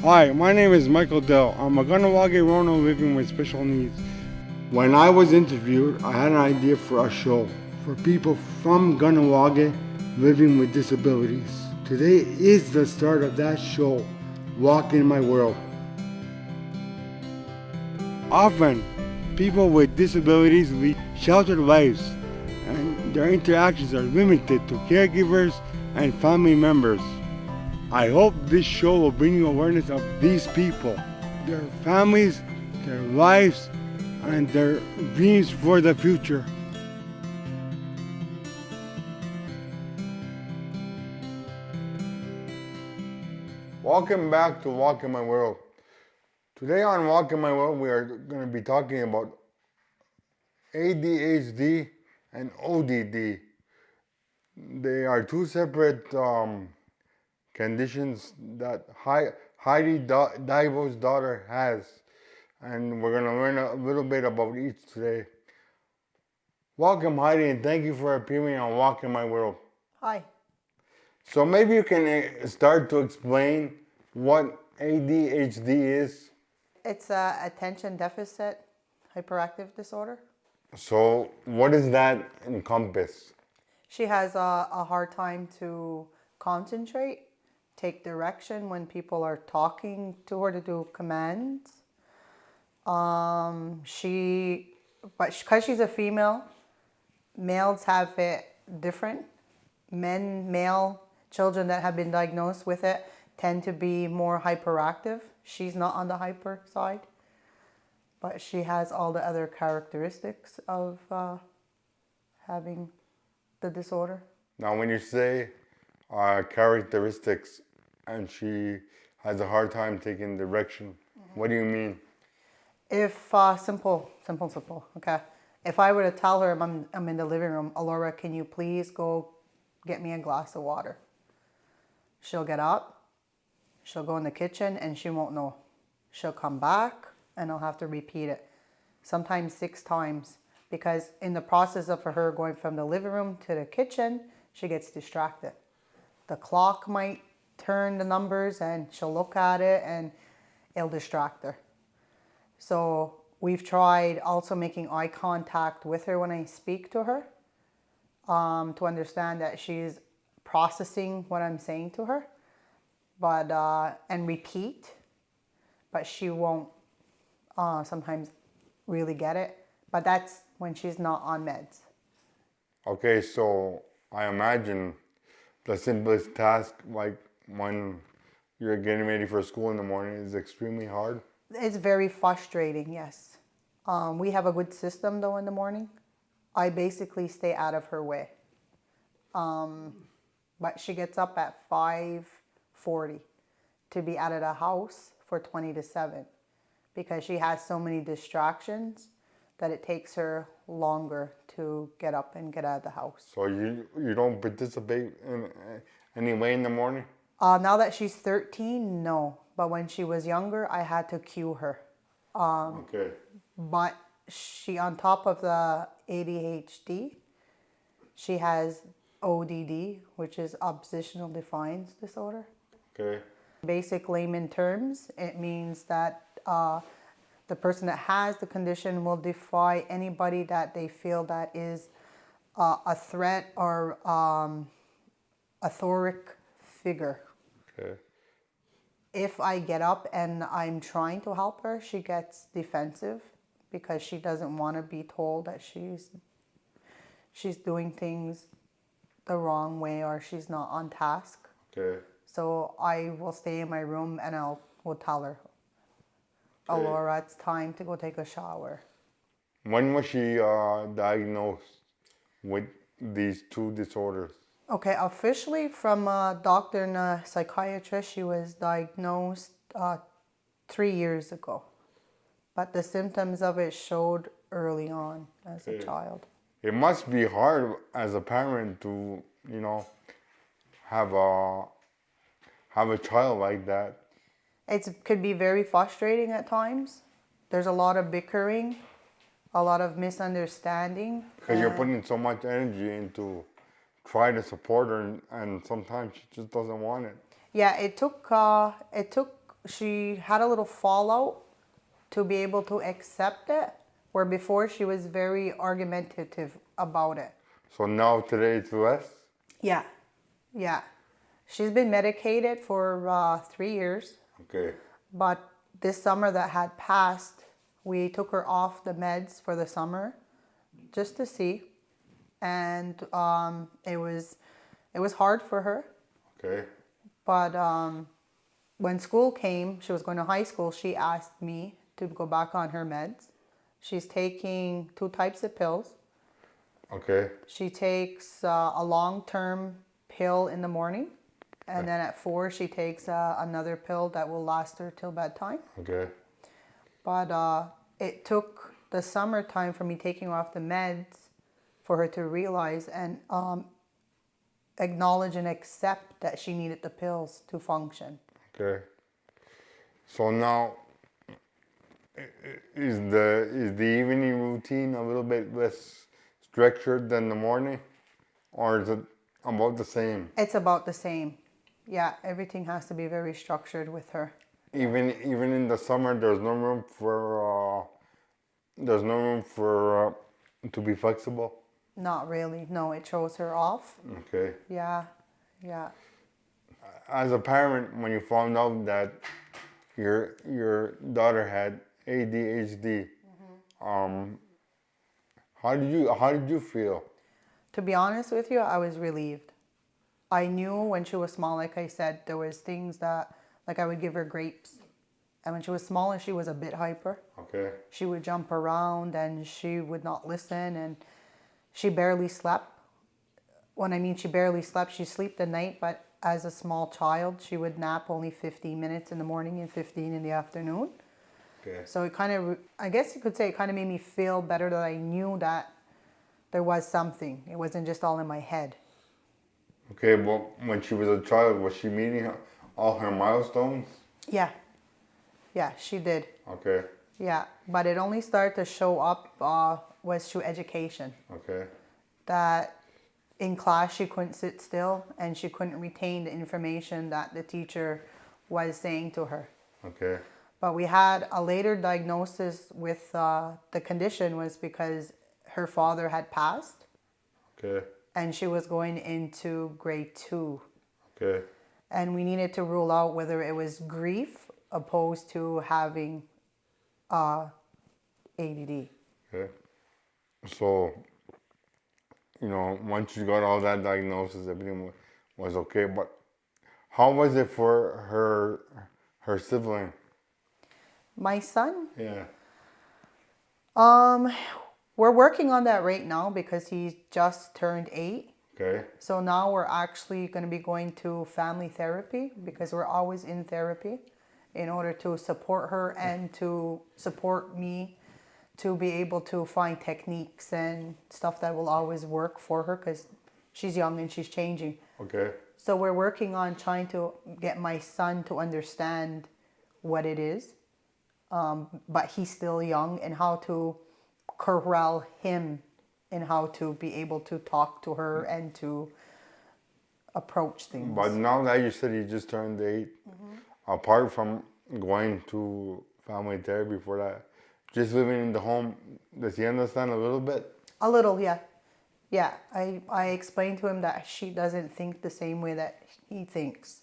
Hi, my name is Michael Dell. I'm a Ganawage Rono living with special needs. When I was interviewed, I had an idea for a show for people from Ganawage living with disabilities. Today is the start of that show, Walk in My World. Often, people with disabilities lead sheltered lives, and their interactions are limited to caregivers and family members. I hope this show will bring you awareness of these people, their families, their lives, and their dreams for the future. Welcome back to Walk in My World. Today on Walk in My World, we are going to be talking about ADHD and ODD. They are two separate conditions that Heidi Diabo's daughter has, and we're going to learn a little bit about each today. Welcome, Heidi, and thank you for appearing on Walk in My World. Hi. So maybe you can start to explain what ADHD is. It's a attention deficit hyperactive disorder. So what does that encompass? She has a hard time to concentrate, take direction when people are talking to her to do commands. Because she's a female, males have it different. Male children that have been diagnosed with it tend to be more hyperactive. She's not on the hyper side, but she has all the other characteristics of having the disorder. Now, when you say characteristics and she has a hard time taking direction, what do you mean? If simple. Okay. If I were to tell her I'm in the living room, Alora, can you please go get me a glass of water? She'll get up, she'll go in the kitchen, and she won't know. She'll come back, and I'll have to repeat it, sometimes 6 times, because in the process of her going from the living room to the kitchen, she gets distracted. The clock might turn the numbers, and she'll look at it, and it'll distract her. So we've tried also making eye contact with her when I speak to her, to understand that she's processing what I'm saying to her, but and repeat, but she won't sometimes really get it. But that's when she's not on meds. Okay, so I imagine the simplest task, like when you're getting ready for school in the morning, is extremely hard. It's very frustrating, yes. We have a good system though in the morning. I basically stay out of her way. But she gets up at 5:40 to be out of the house for 20 to 7 because she has so many distractions that it takes her longer to get up and get out of the house. So you don't participate in any way in the morning? Now that she's 13, no. But when she was younger, I had to cue her. Okay. But she, on top of the ADHD, she has ODD, which is Oppositional Defiance Disorder. Okay. Basic layman terms, it means that the person that has the condition will defy anybody that they feel that is a threat or authoritative figure. Okay. If I get up and I'm trying to help her, she gets defensive because she doesn't want to be told that she's doing things the wrong way or she's not on task. Okay. So I will stay in my room and will tell her, "Oh, Laura, it's time to go take a shower." When was she diagnosed with these two disorders? Okay, officially from a doctor and a psychiatrist, she was diagnosed 3 years ago. But the symptoms of it showed early on as a child. It must be hard as a parent to, have a child like that. It could be very frustrating at times. There's a lot of bickering, a lot of misunderstanding. Because you're putting so much energy into try to support her, and sometimes she just doesn't want it. Yeah, it took she had a little fallout to be able to accept it, where before she was very argumentative about it. So now today it's less? Yeah, yeah. She's been medicated for 3 years, Okay. but this summer that had passed, we took her off the meds for the summer just to see, and it was hard for her. Okay. But when school came, she was going to high school. She asked me to go back on her meds. She's taking 2 types of pills. Okay. She takes a long-term pill in the morning, and then at 4 she takes another pill that will last her till bedtime. Okay. But it took the summertime for me taking her off the meds for her to realize and acknowledge and accept that she needed the pills to function. Okay. So now, is the evening routine a little bit less structured than the morning, or is it about the same? It's about the same. Yeah, everything has to be very structured with her. Even in the summer, there's no room for to be flexible. Not really. No, it throws her off. Okay. Yeah, yeah. As a parent, when you found out that your daughter had ADHD, how did you feel? To be honest with you, I was relieved. I knew when she was small, like I said, there was things that, like I would give her grapes. And when she was smaller, she was a bit hyper. Okay. She would jump around and she would not listen, and she barely slept. When I mean she barely slept, she slept the night, but as a small child, she would nap only 15 minutes in the morning and 15 in the afternoon. Okay. So it kind of, I guess you could say it kind of made me feel better that I knew that there was something. It wasn't just all in my head. Okay, well, when she was a child, was she meeting all her milestones? Yeah. Yeah, she did. Okay. Yeah, but it only started to show up was through education. Okay. That in class she couldn't sit still and she couldn't retain the information that the teacher was saying to her. Okay. But we had a later diagnosis with the condition was because her father had passed. Okay. And she was going into grade 2. Okay. And we needed to rule out whether it was grief opposed to having ADD. Okay. So, once you got all that diagnosis, everything was okay. But how was it for her sibling? My son? Yeah. We're working on that right now because he's just turned 8. Okay. So now we're actually going to be going to family therapy because we're always in therapy in order to support her and to support me to be able to find techniques and stuff that will always work for her because she's young and she's changing. Okay. So we're working on trying to get my son to understand what it is, but he's still young, and how to corral him and how to be able to talk to her and to approach things. But now that you said he just turned 8, apart from going to family therapy for that, just living in the home, does he understand a little bit? A little, yeah. Yeah, I explained to him that she doesn't think the same way that he thinks.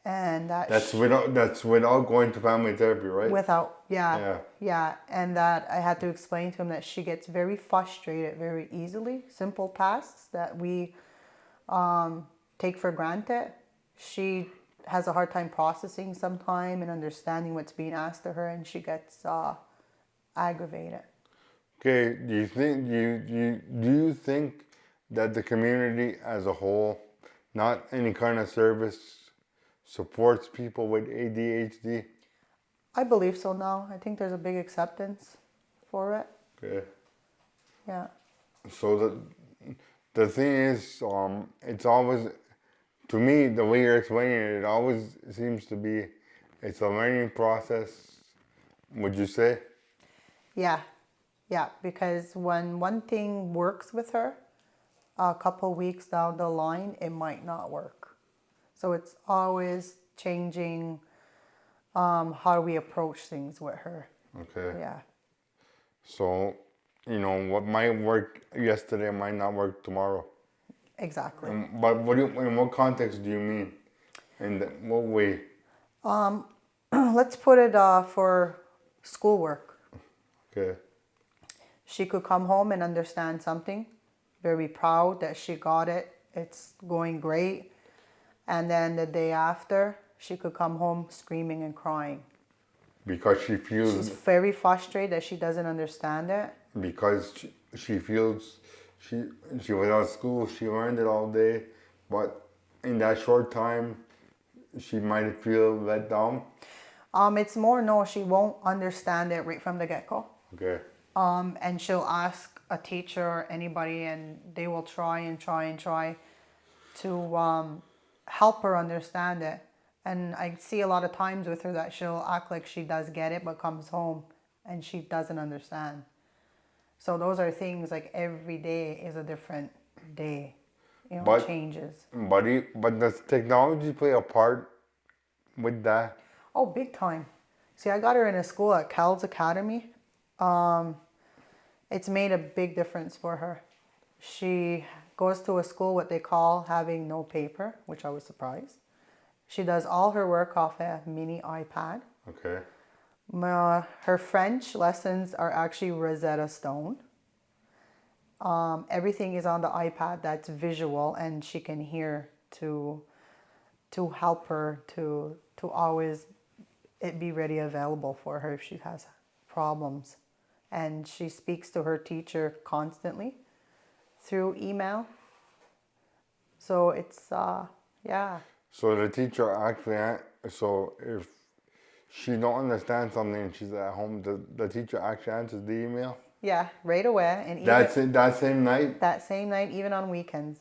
And that's without going to family therapy, right? Without, yeah. And that I had to explain to him that she gets very frustrated very easily. Simple tasks that we take for granted, she has a hard time processing sometime and understanding what's being asked of her, and she gets aggravated. Okay, do you think that the community as a whole, not any kind of service, supports people with ADHD? I believe so now. I think there's a big acceptance for it. Okay. Yeah. So the thing is, it's always, to me, the way you're explaining it, it always seems to be, it's a learning process, would you say? Yeah. Yeah, because when one thing works with her, a couple weeks down the line, it might not work. So it's always changing how we approach things with her. Okay. Yeah. So, what might work yesterday might not work tomorrow. Exactly. But in what context do you mean? In what way? Let's put it for schoolwork. Okay. She could come home and understand something, very proud that she got it. It's going great. And then the day after, she could come home screaming and crying. Because she She's feels, very frustrated that she doesn't understand it. because she feels she was out of school, she learned it all day, but in that short time, she might feel let down. It's more no, she won't understand it right from the get-go. Okay. And she'll ask a teacher or anybody, and they will try and try and try to help her understand it. And I see a lot of times with her that she'll act like she does get it, but comes home and she doesn't understand. So those are things like every day is a different day. But Changes. but does technology play a part with that? Oh, big time. See, I got her in a school at Cal's Academy. It's made a big difference for her. She goes to a school what they call having no paper, which I was surprised. She does all her work off a mini iPad. Okay. Her French lessons are actually Rosetta Stone. Everything is on the iPad that's visual, and she can hear to help her to always it be ready available for her if she has problems. And she speaks to her teacher constantly through email. So it's yeah. So the teacher actually, so if she don't understand something and she's at home, the teacher actually answers the email? Yeah, right away. And even That's it, that same night? that same night, even on weekends.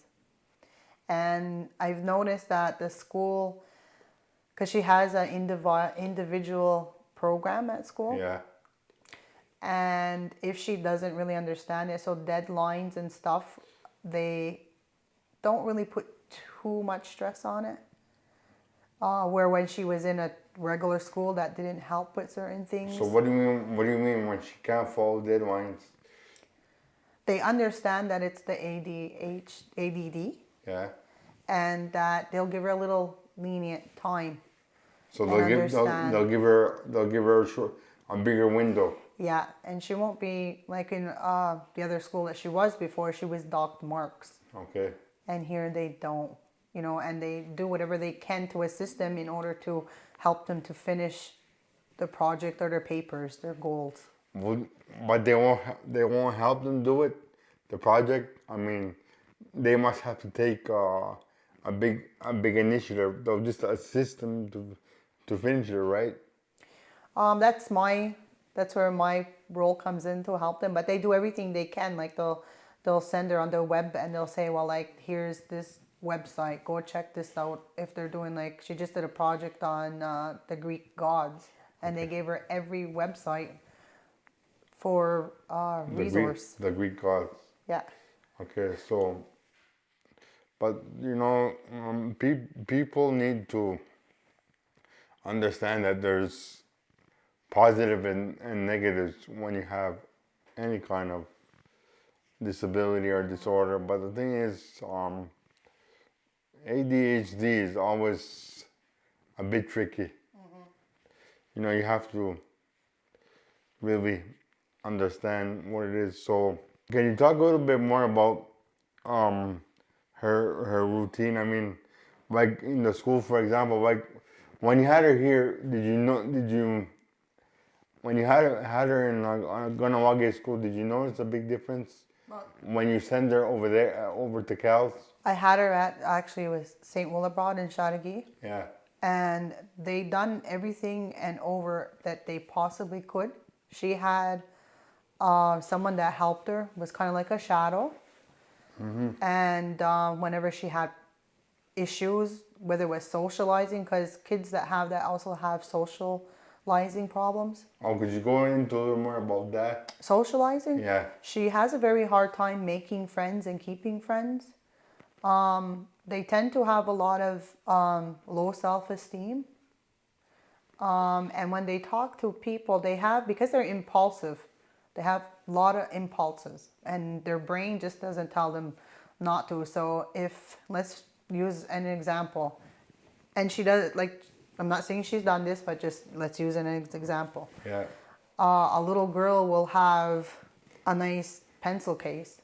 And I've noticed that the school, because she has an individual program at school. Yeah. And if she doesn't really understand it, so deadlines and stuff, they don't really put too much stress on it. Where when she was in a regular school, that didn't help with certain things. So what do you mean? What do you mean when she can't follow deadlines? They understand that it's the ADD, Yeah. and that they'll give her a little lenient time. So And understand. they'll give her a bigger window. Yeah, and she won't be like in the other school that she was before. She was docked marks, Okay. and here they don't. And they do whatever they can to assist them in order to help them to finish the project or their papers, their goals. But they won't help them do it. The project. I mean, they must have to take a big initiative. They'll just assist them to finish it, right? That's where my role comes in to help them. But they do everything they can. Like they'll send her on their web and they'll say, well, like here's this website, go check this out. If they're doing like she just did a project on the Greek gods, and they gave her every website for resource. The Greek gods. Yeah. Okay, so, but people need to understand that there's positive and negatives when you have any kind of disability or disorder. But the thing is, ADHD is always a bit tricky. You have to really understand what it is. So, can you talk a little bit more about her routine? I mean, like in the school, for example, like when you had her here, when you had her in Ganawage school, did you notice a big difference when you send her over there, over to Cal's? I had her at, actually it was St. Willibald in Chattagee. Yeah. And they done everything and over that they possibly could. She had someone that helped her, was kind of like a shadow. And whenever she had issues, whether it was socializing, because kids that have that also have socializing problems. Oh, could you go into a little more about that? Socializing? Yeah. She has a very hard time making friends and keeping friends. They tend to have a lot of low self-esteem. And when they talk to people, they have, because they're impulsive, they have a lot of impulses and their brain just doesn't tell them not to. So if, let's use an example, and she does, like, I'm not saying she's done this, but just let's use an example. Yeah. A little girl will have a nice pencil case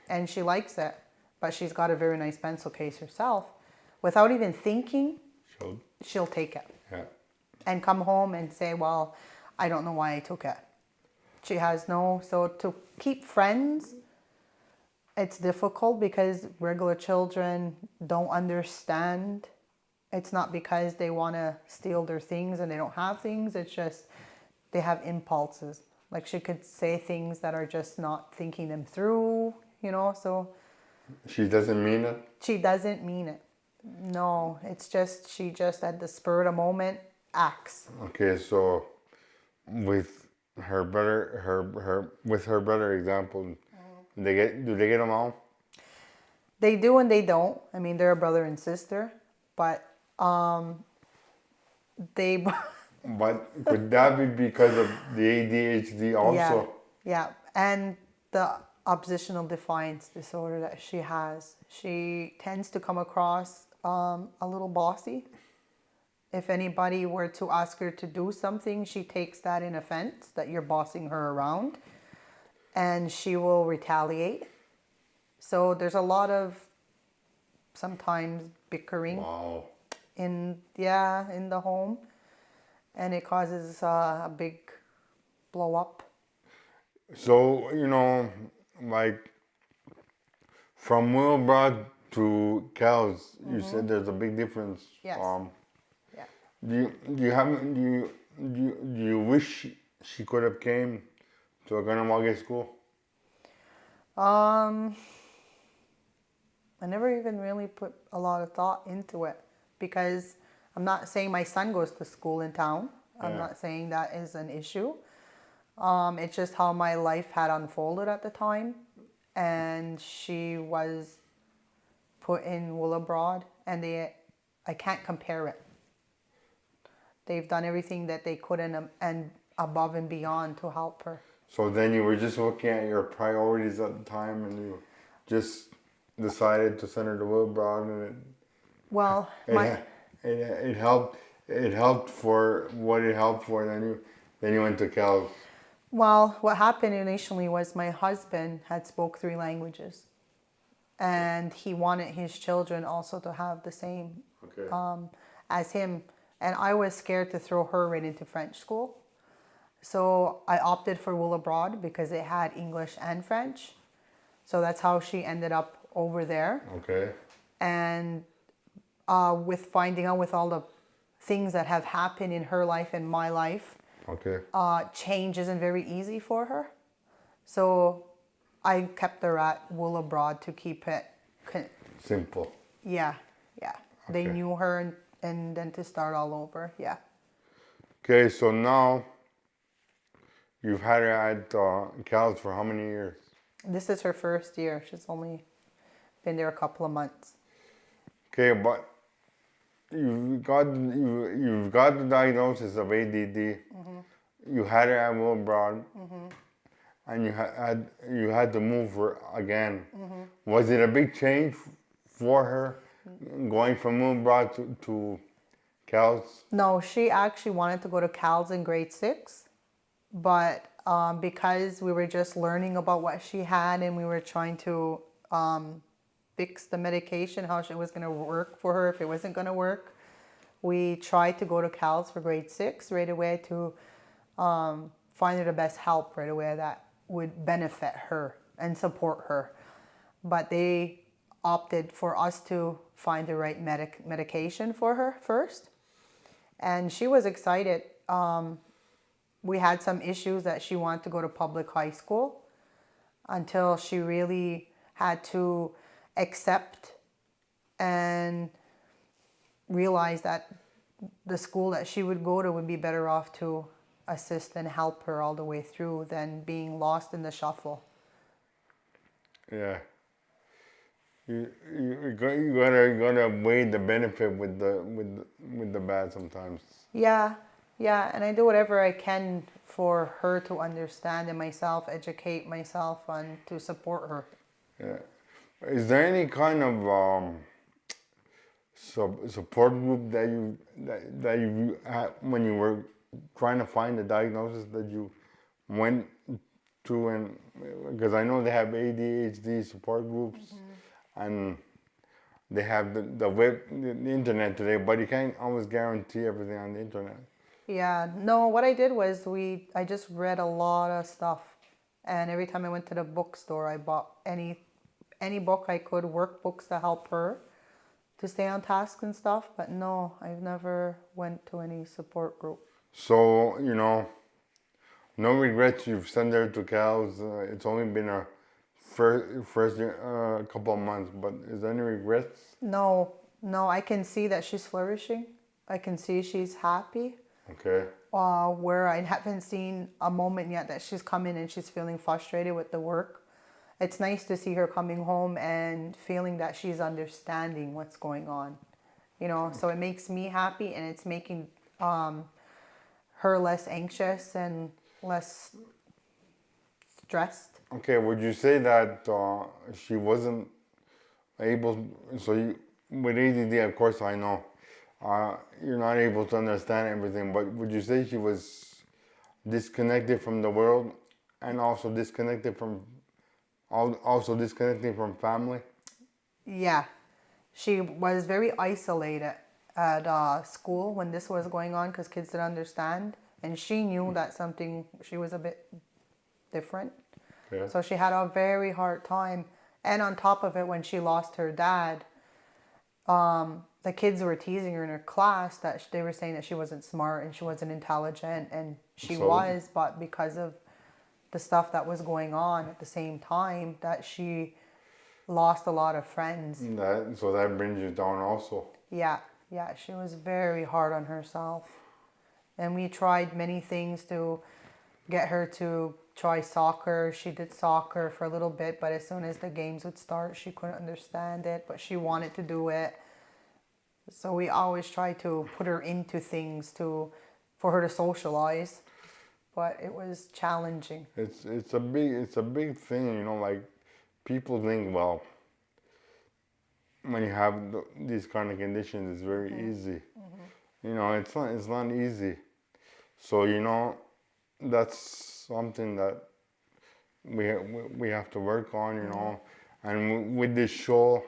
and she likes it, but she's got a very nice pencil case herself. Without even thinking, So, she'll take it yeah. and come home and say, well, I don't know why I took it. She has no, so to keep friends, it's difficult because regular children don't understand. It's not because they want to steal their things and they don't have things. It's just they have impulses. Like she could say things that are just not thinking them through, so She doesn't mean it? she doesn't mean it. No, it's just, she just at the spur of the moment acts. Okay, so with her brother, with her brother example, do they get along? They do and they don't. I mean, they're a brother and sister, but they, But could that be because of the ADHD also? yeah, and the oppositional defiance disorder that she has. She tends to come across a little bossy. If anybody were to ask her to do something, she takes that in offense that you're bossing her around, and she will retaliate. So there's a lot of sometimes bickering Wow. in the home, and it causes a big blow up. So, like from Wilbrod to Cows, you said there's a big difference. Yes. Yeah. Do you wish she could have came to a Ganawage school? I never even really put a lot of thought into it because I'm not saying my son goes to school in town. I'm Yeah. not saying that is an issue. It's just how my life had unfolded at the time. And she was put in Willowbroad, and I can't compare it. They've done everything that they could and above and beyond to help her. So then you were just looking at your priorities at the time and you just decided to send her to Wilbrod and Well, it helped for what it helped for, then you went to Cal. Well, what happened initially was my husband had spoke 3 languages, and he wanted his children also to have the same Okay. as him. And I was scared to throw her right into French school. So I opted for Willowbroad because it had English and French. So that's how she ended up over there. Okay. And with finding out with all the things that have happened in her life and my life, Okay. change isn't very easy for her. So I kept her at Willowbroad to keep it. Simple. Yeah. They Okay. knew her and then to start all over. Yeah. Okay, so now you've had her at Cal's for how many years? This is her first year. She's only been there a couple of months. Okay, but you've got the diagnosis of ADD. You had her at Wilbrod, and you had to move her again. Was it a big change for her going from Wilbrod to Cal's? No, she actually wanted to go to CALS in grade 6, but because we were just learning about what she had and we were trying to fix the medication, how it was going to work for her if it wasn't going to work, we tried to go to CALS for grade 6 right away to find her the best help right away that would benefit her and support her. But they opted for us to find the right medication for her first. And she was excited. We had some issues that she wanted to go to public high school until she really had to accept and realize that the school that she would go to would be better off to assist and help her all the way through than being lost in the shuffle. Yeah. You gotta weigh the benefit with the bad sometimes. Yeah, Yeah, and I do whatever I can for her to understand and myself, educate myself, and to support her. Yeah. Is there any kind of support group that you had when you were trying to find the diagnosis that you went to? And because I know they have ADHD support groups, and they have the web, the internet today, but you can't always guarantee everything on the internet. Yeah, no, what I did was I just read a lot of stuff. And every time I went to the bookstore, I bought any book I could, workbooks to help her to stay on task and stuff. But no, I've never went to any support group. So, no regrets. You've sent her to Cal's. It's only been a first couple of months, but is there any regrets? No, no, I can see that she's flourishing. I can see she's happy. Okay. Where I haven't seen a moment yet that she's come in and she's feeling frustrated with the work. It's nice to see her coming home and feeling that she's understanding what's going on. So it makes me happy, and it's making her less anxious and less stressed. Okay, would you say that she wasn't able, with ADD, of course I know, you're not able to understand everything, but would you say she was disconnected from the world and also disconnected from family? Yeah, she was very isolated at school when this was going on because kids didn't understand, and she knew that she was a bit different. Okay. So she had a very hard time. And on top of it, when she lost her dad, the kids were teasing her in her class that they were saying that she wasn't smart and she wasn't intelligent, and she was, but because of the stuff that was going on at the same time, that she lost a lot of friends. So that brings you down also. Yeah, she was very hard on herself. And we tried many things to get her to try soccer. She did soccer for a little bit, but as soon as the games would start, she couldn't understand it, but she wanted to do it. So we always try to put her into things for her to socialize, but it was challenging. It's a big thing, like people think, well, when you have these kind of conditions, it's very easy. It's not easy. So, that's something that we have to work on, and with this show,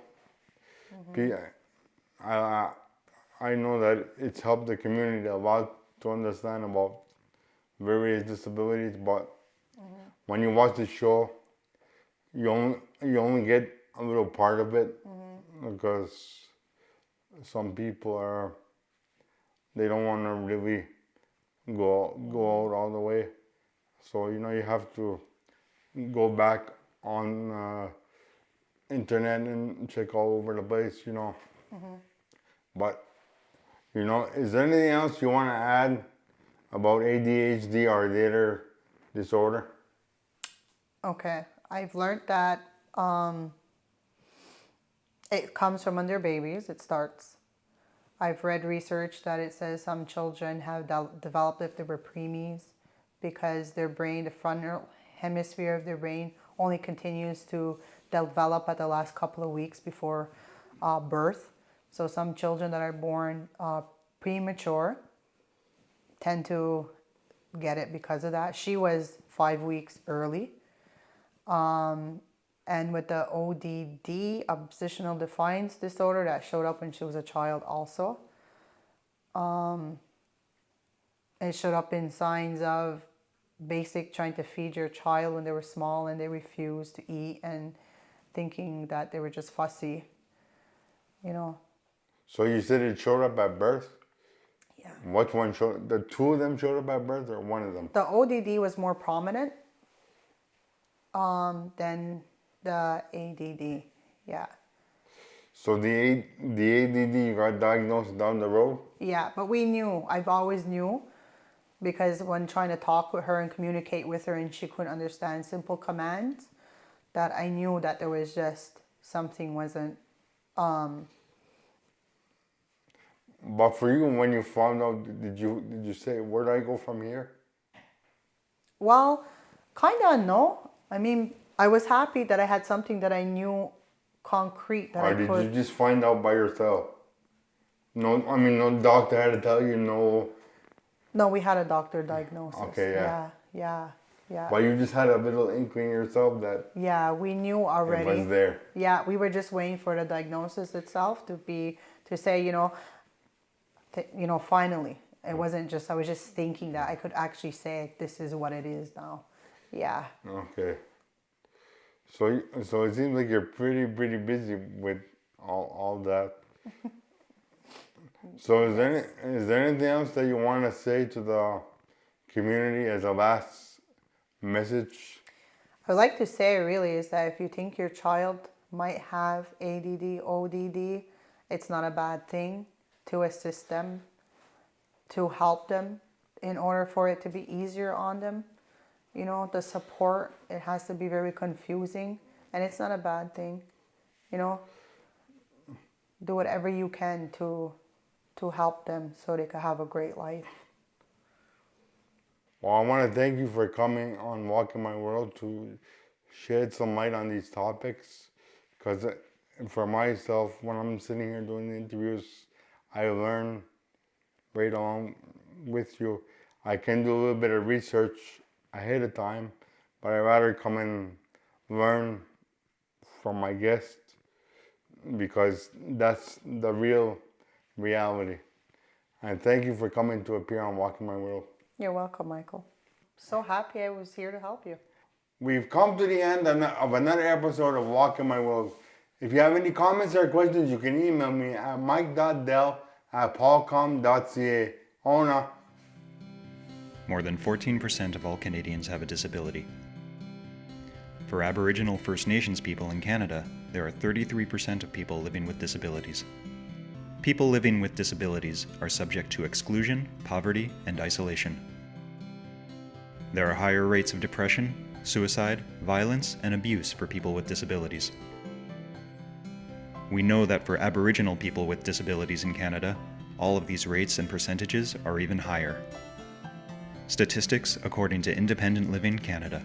I know that it's helped the community a lot to understand about various disabilities, but when you watch the show, you only get a little part of it, because some people they don't want to really go out all the way. So, you have to go back on internet and check all over the place, But, is there anything else you want to add about ADHD or the other disorder? Okay, I've learned that it comes from when they're babies. It starts. I've read research that it says some children have developed if they were preemies because their brain, the frontal hemisphere of their brain, only continues to develop at the last couple of weeks before birth. So some children that are born premature tend to get it because of that. She was 5 weeks early. And with the ODD, oppositional defiance disorder, that showed up when she was a child also. It showed up in signs of basic trying to feed your child when they were small and they refused to eat and thinking that they were just fussy, So you said it showed up at birth? Yeah. Which one showed? The two of them showed up at birth, or one of them? The ODD was more prominent than the ADD. Yeah. So the ADD you got diagnosed down the road? Yeah, but I've always knew, because when trying to talk with her and communicate with her and she couldn't understand simple commands, that I knew that there was just something wasn't But for you, when you found out, did you say, where do I go from here? Well, kind of no. I mean, I was happy that I had something that I knew concrete that Or I did could. you just find out by yourself? No, I mean, no doctor had to tell you, no. No, we had a doctor diagnosis. Okay, yeah. Yeah. But you just had a little inkling yourself that Yeah, we knew already. it was there. Yeah, we were just waiting for the diagnosis itself to say, finally. It wasn't just, I was just thinking that I could actually say this is what it is now. Yeah. Okay. So it seems like you're pretty busy with all that. So is there anything else that you want to say to the community as a last message? I would like to say really is that if you think your child might have ADD, ODD, it's not a bad thing to assist them, to help them in order for it to be easier on them. The support, it has to be very confusing, and it's not a bad thing. Do whatever you can to help them so they can have a great life. Well, I want to thank you for coming on Walking My World to shed some light on these topics, because for myself, when I'm sitting here doing the interviews, I learn right along with you. I can do a little bit of research ahead of time, but I'd rather come and learn from my guest, because that's the real reality. And thank you for coming to appear on Walking My World. You're welcome, Michael. So happy I was here to help you. We've come to the end of another episode of Walking My World. If you have any comments or questions, you can email me at mike.dell@paulcom.ca. Ona. More than 14% of all Canadians have a disability. For Aboriginal First Nations people in Canada, there are 33% of people living with disabilities. People living with disabilities are subject to exclusion, poverty, and isolation. There are higher rates of depression, suicide, violence, and abuse for people with disabilities. We know that for Aboriginal people with disabilities in Canada, all of these rates and percentages are even higher. Statistics according to Independent Living Canada.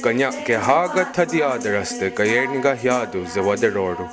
Kanya ke haga thadi adraste kayerniga hiadu zewaderoru.